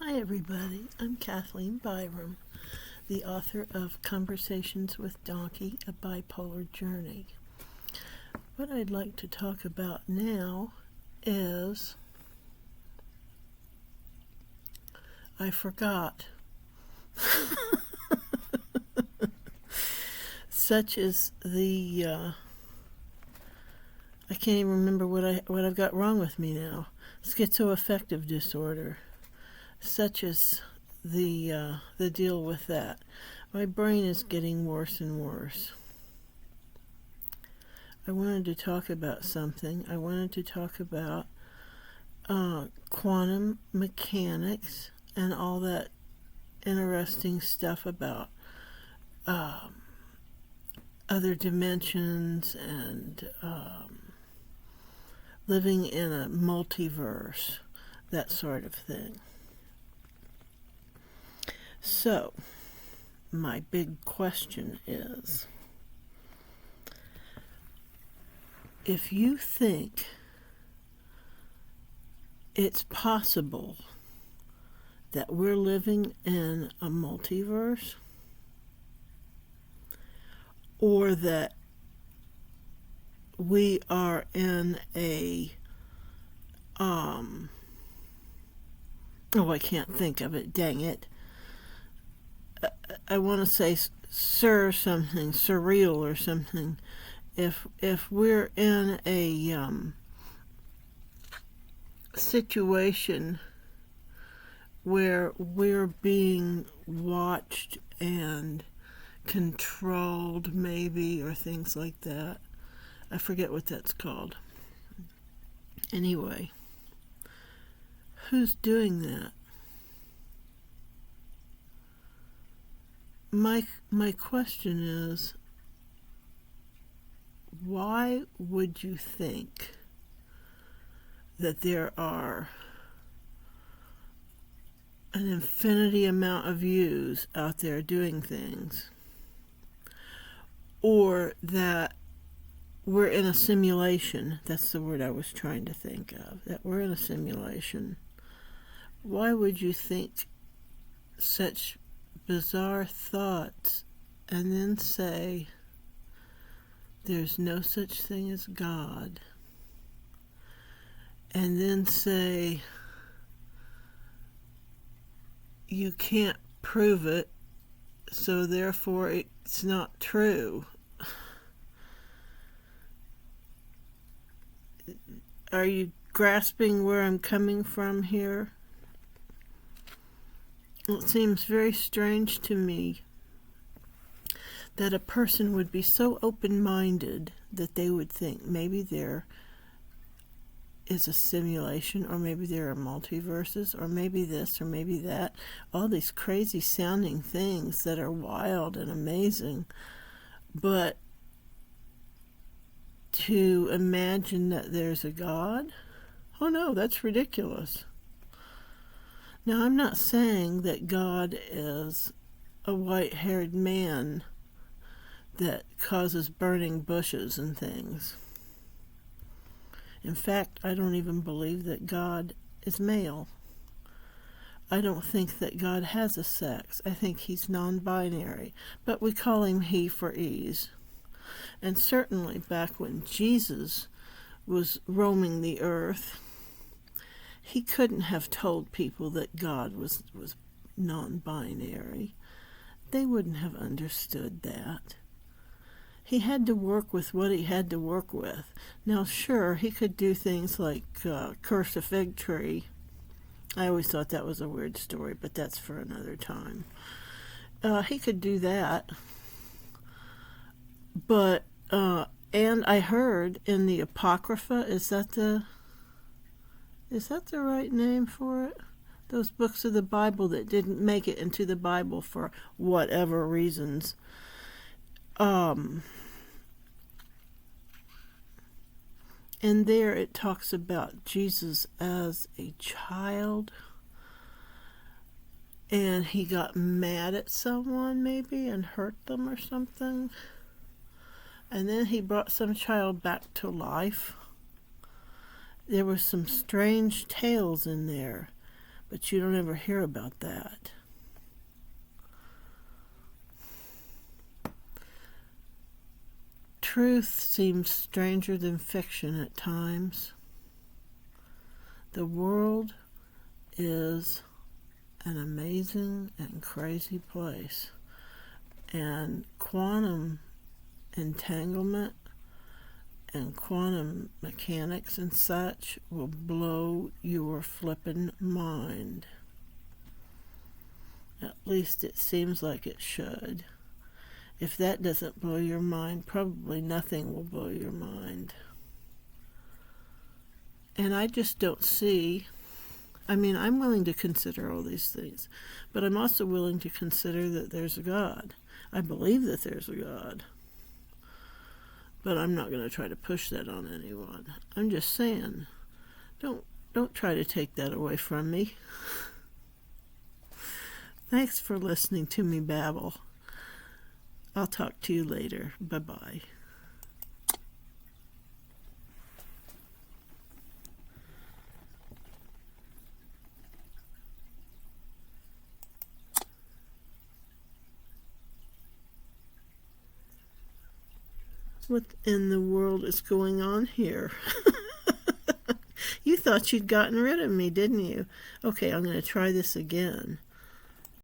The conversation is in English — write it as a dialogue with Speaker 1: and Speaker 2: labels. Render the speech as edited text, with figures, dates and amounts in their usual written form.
Speaker 1: Hi everybody, I'm Kathleen Byram, the author of Conversations with Donkey, A Bipolar Journey. What I'd like to talk about now is, I forgot. Such as the, I can't even remember what I've got wrong with me now. Schizoaffective disorder. Such as the deal with that. My brain is getting worse and worse. I wanted to talk about something. I wanted to talk about quantum mechanics and all that interesting stuff about other dimensions and living in a multiverse, that sort of thing. So, my big question is, if you think it's possible that we're living in a multiverse, or that we are in a, I can't think of it, dang it. I want to say something, surreal or something. If we're in a situation where we're being watched and controlled, maybe, or things like that. I forget what that's called. Anyway, who's doing that? My question is, why would you think that there are an infinity amount of yous out there doing things, or that we're in a simulation? That's the word I was trying to think of, that we're in a simulation. Why would you think such bizarre thoughts and then say there's no such thing as God, and then say you can't prove it, so therefore it's not true? Are you grasping where I'm coming from here? It seems very strange to me that a person would be so open-minded that they would think maybe there is a simulation, or maybe there are multiverses, or maybe this, or maybe that. All these crazy sounding things that are wild and amazing. But to imagine that there's a God? Oh no, that's ridiculous. Now, I'm not saying that God is a white-haired man that causes burning bushes and things. In fact, I don't even believe that God is male. I don't think that God has a sex. I think he's non-binary, but we call him he for ease. And certainly back when Jesus was roaming the earth, he couldn't have told people that God was non-binary. They wouldn't have understood that. He had to work with what he had to work with. Now, sure, he could do things like curse a fig tree. I always thought that was a weird story, but that's for another time. He could do that. But, and I heard in the Apocrypha, is that the right name for it? Those books of the Bible that didn't make it into the Bible for whatever reasons. And there it talks about Jesus as a child, and he got mad at someone maybe and hurt them or something, and then he brought some child back to life. There were some strange tales in there, But you don't ever hear about that. Truth seems stranger than fiction at times. The world is an amazing and crazy place. And quantum entanglement and quantum mechanics and such will blow your flippin' mind. At least it seems like it should. If that doesn't blow your mind, probably nothing will blow your mind. And I just don't see, I'm willing to consider all these things, but I'm also willing to consider that there's a God. I believe that there's a God. But I'm not going to try to push that on anyone. I'm just saying, don't try to take that away from me. Thanks for listening to me babble. I'll talk to you later. Bye-bye. What in the world is going on here? You thought you'd gotten rid of me, didn't you? Okay, I'm going to try this again.